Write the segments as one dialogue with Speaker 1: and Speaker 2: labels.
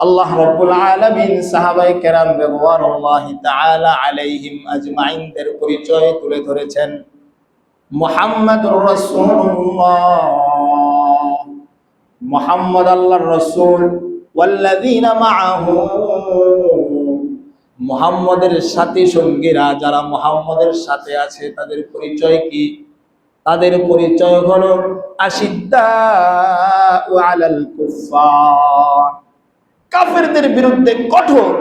Speaker 1: আল্লাহ রাব্বুল আলামিন সাহাবায়ে কেরাম রিদওয়ানুল্লাহি তাআলা আলাইহিম আজমাইনদের পরিচয় তুলে ধরেছেন। মুহাম্মাদুর রাসূলুল্লাহ, মুহাম্মদ আল্লাহর রাসূল, ওয়াল্লাযীনা মাআহু, মুহাম্মদের সাথী সঙ্গীরা যারা মুহাম্মদের সাথে আছে তাদের পরিচয় কি? তাদের পরিচয় হলো আশিদ্দাউ আলাল কুফফার, কাফেরদের বিরুদ্ধে কঠোর।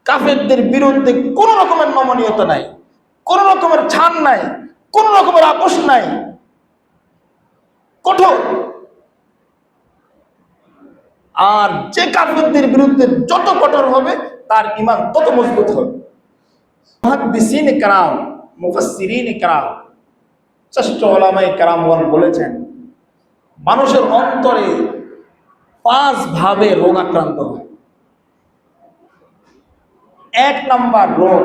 Speaker 1: কাফেরদের বিরুদ্ধে কোন রকমের নমনীয়তা নাই, কোন রকমের ছাড় নাই, কোন রকমের আপোষ নাই, কঠোর। আর যে কাফেরদের বিরুদ্ধে যত কঠোর হবে তার ঈমান তত মজবুত হবে। মুহাদ্দিসিন کرام, মুফাসসিরিন کرام, শ্রেষ্ঠ উলামায়ে কেরামগণ বলেছেন, মানুষের অন্তরে 5 ভাবে রোগ আক্রান্ত হয়। 1 নাম্বার রোগ,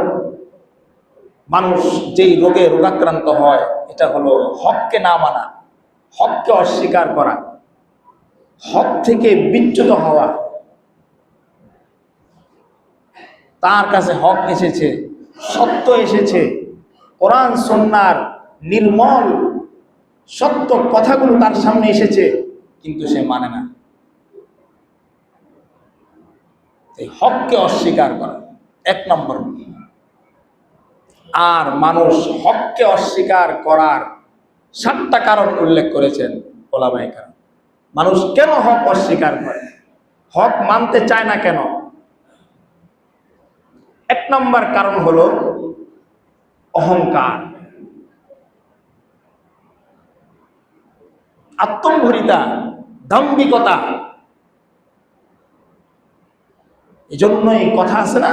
Speaker 1: মানুষ যেই রোগে রোগাক্রান্ত হয় এটা হলো হককে না মানা, হককে অস্বীকার করা, হক থেকে বিচ্যুত হওয়া। তার কাছে হক এসেছে, সত্য এসেছে, কোরআন সুন্নাহর নির্মল সত্য কথাগুলো তার সামনে এসেছে, কিন্তু সে মানে না। এই হককে অস্বীকার করা 1 নম্বর। আর মানুষ হককে অস্বীকার করার 7টা কারণ উল্লেখ করেছেন উলামায়ে কেরাম। মানুষ কেন হক অস্বীকার করে, হক মানতে চায় না কেন? 1 নম্বর কারণ হলো অহংকার, আত্মম্ভরিতা, দাম্ভিকতা। এই জন্যই কথা আছে না,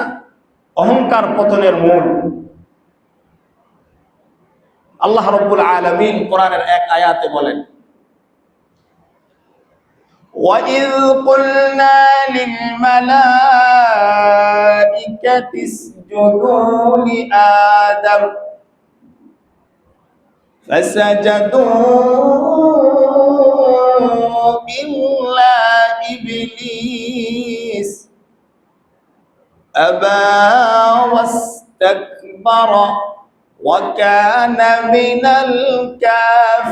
Speaker 1: অহংকার পতনের মূল। আল্লাহ রাব্বুল আলামিন কোরআনের এক আয়াতে বলেন, وَإِذْ قُلْنَا لِلْمَلَائِكَةِ اسْجُدُوا لِآدَمَ فَسَجَدُوا إِلَّا إِبْلِيسَ أَبَى وَاسْتَكْبَرَ وَكَانَ مِنَ الْكَافِرِينَ।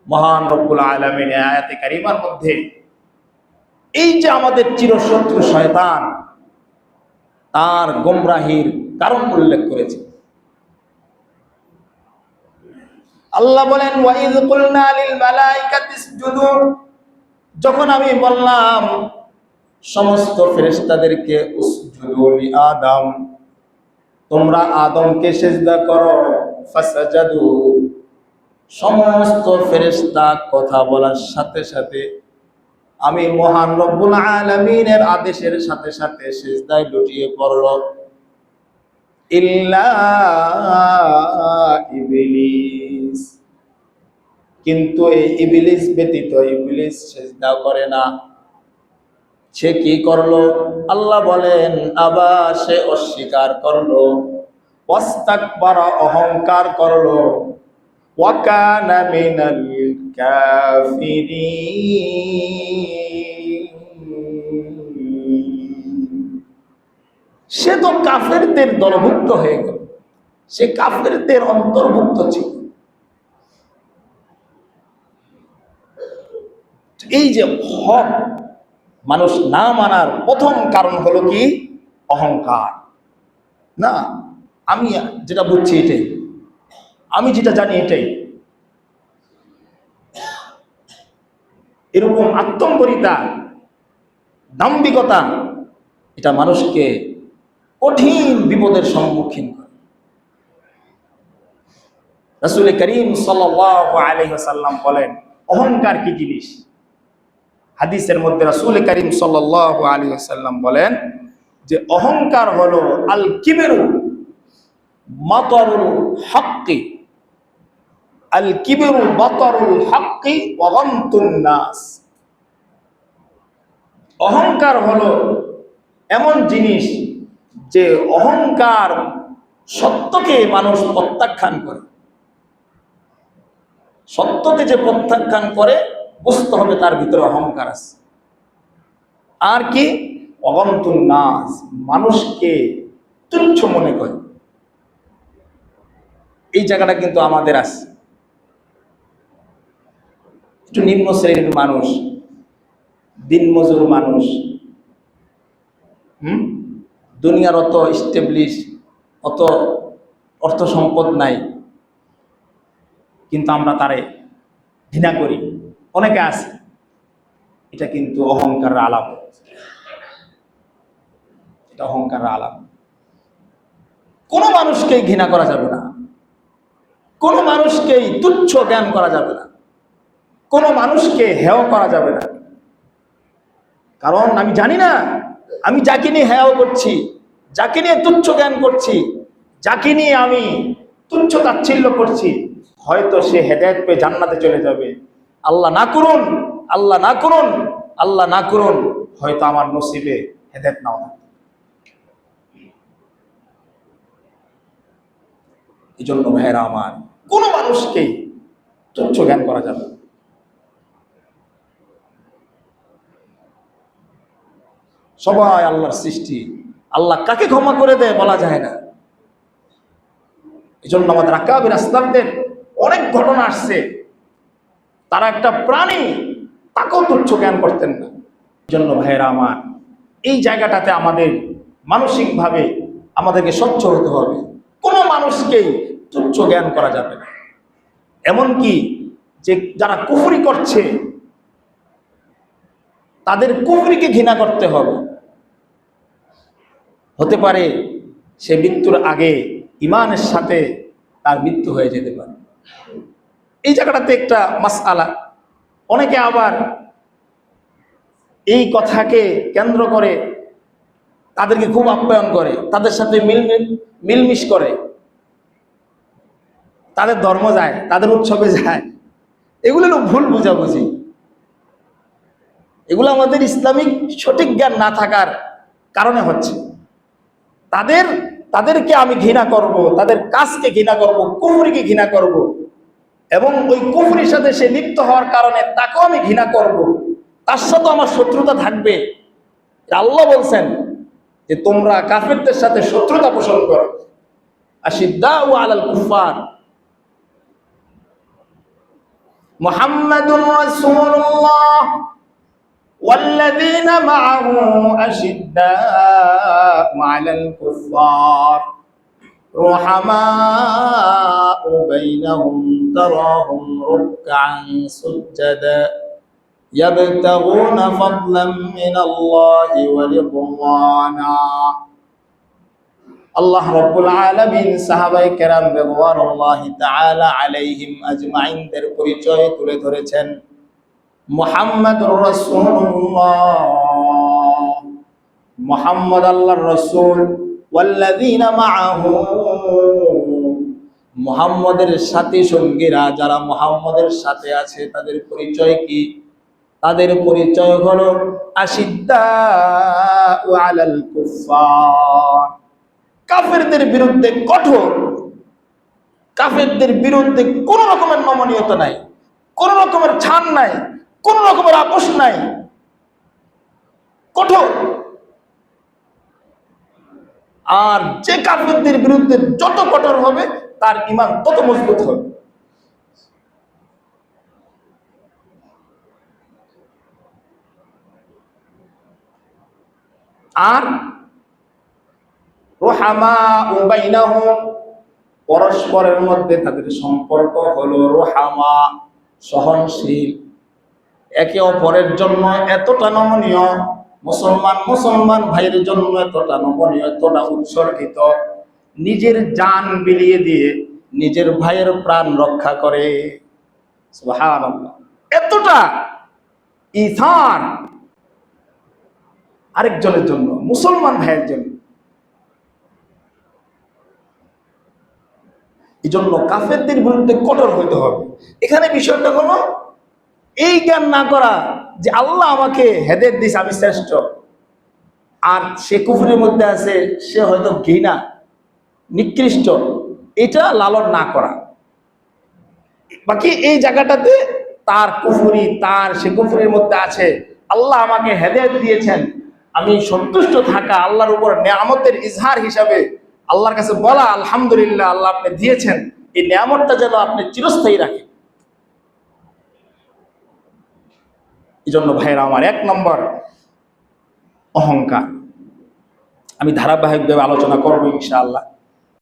Speaker 1: মহান রব্বুল আলামিন আয়াতে কারিমার মধ্যে এই যে আমাদের চিরশত্রু শয়তান, তার গোমরাহির কারণ উল্লেখ করেছে। আল্লাহ বলেন, ওয়াইদ কুলনা লিল মালাইকাতি ইসজুদু, যখন আমি বললাম সমস্ত ফেরেশতাদেরকে উসজুদু লি আদম, তোমরা আদমকে সিজদা করো, ফাসাজাদু, সমস্ত ফেরেশতা কথা বলার সাথে সাথে আমি মহান রব্বুল আলামিনের আদেশের সাথে সাথে সিজদায় লুটিয়ে পড়ল, ইল্লা ইবলিস, কিন্তু এই ইবলিস ব্যতীত, ইবলিস সিজদা করে না। সে কি করলো? আল্লাহ বলেন, আবা, সে অস্বীকার করলো, ওয়াস্তাকবারা, অহংকার করলো, ওয়া কানা মিনাল কাফিরিন, সে তো কাফেরদের দলভুক্ত হয়ে গেল, সে কাফেরদের অন্তর্ভুক্ত ছিল। এই যে হক মানুষ না মানার প্রথম কারণ হলো কি? অহংকার। না, আমি যেটা বুঝছি এটাই, আমি যেটা জানি এটাই। এরকম আত্মম্ভরিতা, দাম্ভিকতা, এটা মানুষকে কঠিন বিপদের সম্মুখীন করে। রাসূল করিম সাল্লাল্লাহু আলাইহি ওয়াসাল্লাম বলেন, অহংকার কি জিনিস? হাদিসের মধ্যে রাসূল করিম সাল্লাল্লাহু আলাইহি ওয়াসাল্লাম বলেন যে অহংকার হলো আল কিবরু মাতারুল হক্কি, আল কিবরু বাতারুল হক্কি ওয়া গামতুন নাস। অহংকার হলো এমন জিনিস যে অহংকার সত্যকে মানুষ প্রত্যাখ্যান করে, সত্যকে যে প্রত্যাখ্যান করে বুঝতে হবে তার ভিতরে অহংকার আছে। আর কি? অগন্তুন নাস, মানুষকে তুচ্ছ মনে করে, এই জায়গাটা কিন্তু আমাদের আছে। একটু নিম্ন শ্রেণীর মানুষ, দিনমজুর মানুষ, দুনিয়ার অত স্টেবলিশ, অত অর্থ সম্পদ নাই, কিন্তু আমরা তারে ঘৃণা করি, অনেকে আছে। এটা কিন্তু অহংকারের আলামত, এটা অহংকারের আলামত। কোনো মানুষকেই ঘৃণা করা যাবে না, কোনো মানুষকেই তুচ্ছ জ্ঞান করা যাবে না, কোনো মানুষকে হেয় করা যাবে না। কারণ আমি জানি না, আমি যাকে নিয়ে হেয় করছি, যাকে নিয়ে তুচ্ছ জ্ঞান করছি, যাকে নিয়ে আমি তুচ্ছ তাচ্ছিল্য করছি, হয়তো সে হেদায়েত পেয়ে জান্নাতে চলে যাবে। আল্লাহ না করুন, আল্লাহ না করুন, আল্লাহ না করুন, হয়তো আমার নসিবে হেদায়েত নাও না। এই জন্য ভাইরা আমার, কোনো মানুষকেই তুচ্ছ জ্ঞান করা যাবে না। সবাই আল্লাহর সৃষ্টি, আল্লাহ কাকে ক্ষমা করে দেয় বলা যায় না। এই জন্য আমাদের আকাবির আসলাফদের অনেক ঘটনা আসছে, তারা একটা প্রাণী, তাকেও তুচ্ছ জ্ঞান করতেন না। এই জন্য ভাইয়েরা আমার, এই জায়গাটাতে আমাদের মানসিকভাবে আমাদেরকে স্বচ্ছ হতে হবে। কোনো মানুষকেই তুচ্ছ জ্ঞান করা যাবে না। এমনকি যে যারা কুফরি করছে, তাদের কুফরিকে ঘৃণা করতে হবে। হতে পারে সে মৃত্যুর আগে ঈমানের সাথে তার মৃত্যু হয়ে যেতে পারে। এই জায়গাটাতে একটা মাসআলা, অনেকে আবার এই কথাকে কেন্দ্র করে তাদেরকে খুব আপ্যায়ন করে, তাদের সাথে মিলমিশ করে, তাদের ধর্ম যায়, তাদের উৎসবে যায়। এগুলো হলো ভুল বুঝাবুঝি। এগুলো আমাদের ইসলামিক সঠিক জ্ঞান না থাকার কারণে হচ্ছে। তাদেরকে আমি ঘৃণা করব, তাদের কাজকে ঘৃণা করব, কুফরিকে ঘৃণা করব, এবং ওই কুফরির সাথে সে লিপ্ত হওয়ার কারণে তাকেও আমি ঘৃণা করব, তার সাথে আমার শত্রুতা থাকবে। আল্লাহ বলছেন যে তোমরা কাফেরদের সাথে শত্রুতা পোষণ করো। আশিদ্দাউ আলাল কুফার, মুহাম্মাদুর রাসূলুল্লাহ ওয়াল্লাযীনা মাআহু আশিদ্দাউ আলাল কুফার রুহামাউ বাইনাহুম তারাহুম রুকআন সুজ্জাদা ইয়াবতাগুনা ফাদলাম মিনাল্লাহি ওয়া রিদওয়ানা। আল্লাহ রাব্বুল আলামিন সাহাবায়ে কেরাম রিদওয়ানুল্লাহি তাআলা আলাইহিম আজমাইনদের পরিচয় তুলে ধরেছেন। মুহাম্মাদুর রাসূলুল্লাহ, মুহাম্মদ আল্লাহর রাসূল, ওয়াল্লাযীনা মাআহু, মুহাম্মদের সাথী সঙ্গীরা যারা মুহাম্মদের সাথে আছে তাদের পরিচয় কি? তাদের পরিচয় হলো আশিদ্দাউ আলাল কুফার, কাফেরদের বিরুদ্ধে কঠোর, কাফেরদের বিরুদ্ধে কোন রকমের নমনীয়তা নাই, কোন রকমের ছাড় নাই, কোন রকমের আপোষ নাই, কঠোর। আর যে কাফেরদের বিরুদ্ধে যত কঠোর হবে তার ঈমান তত মজবুত হবে। আর রুহামাউ বাইনাহুম, পরস্পরের মধ্যে তাদের সম্পর্ক হলো রুহামা, সহনশীল, একে অপরের জন্য এতটা নমনীয়, মুসলমান ভাইয়ের জন্য এতটা নমনীয়, এতটা উৎসর্গিত, নিজের জান বিলিয়ে দিয়ে নিজের ভাইয়ের প্রাণ রক্ষা করে। সুবহানাল্লাহ, এতটা ইথার আরেকজনের জন্য, মুসলমান ভাইয়ের জন্য। এই জন্য কাফেরদের বিরুদ্ধে কঠোর হইতে হবে। এখানে বিষয়টা হলো এই জ্ঞান না করা যে আল্লাহ আমাকে হেদায়েত দিয়েছে, আমি শ্রেষ্ঠ, আর সে কুফরের মধ্যে আছে, সে হয়তো ঘৃণা, নিকৃষ্ট, এটা লালন না করা। বাকি এই জায়গাটাতে তার কুফরি, তার সে কুফরির মধ্যে আছে, আল্লাহ আমাকে হেদায়েত দিয়েছেন, আমি সন্তুষ্ট থাকা, আল্লাহর উপর নিয়ামতের ইজহার হিসাবে আল্লাহর কাছে বলা আলহামদুলিল্লাহ আল্লাহ আপনি দিয়েছেন, এই নিয়ামতটা যেন আপনি চিরস্থায়ী রাখেন। এই জন্য ভাইরা আমার, 1 নম্বর অহংকার। আমি ধারাবাহিকভাবে আলোচনা করবো ইনশাআল্লাহ।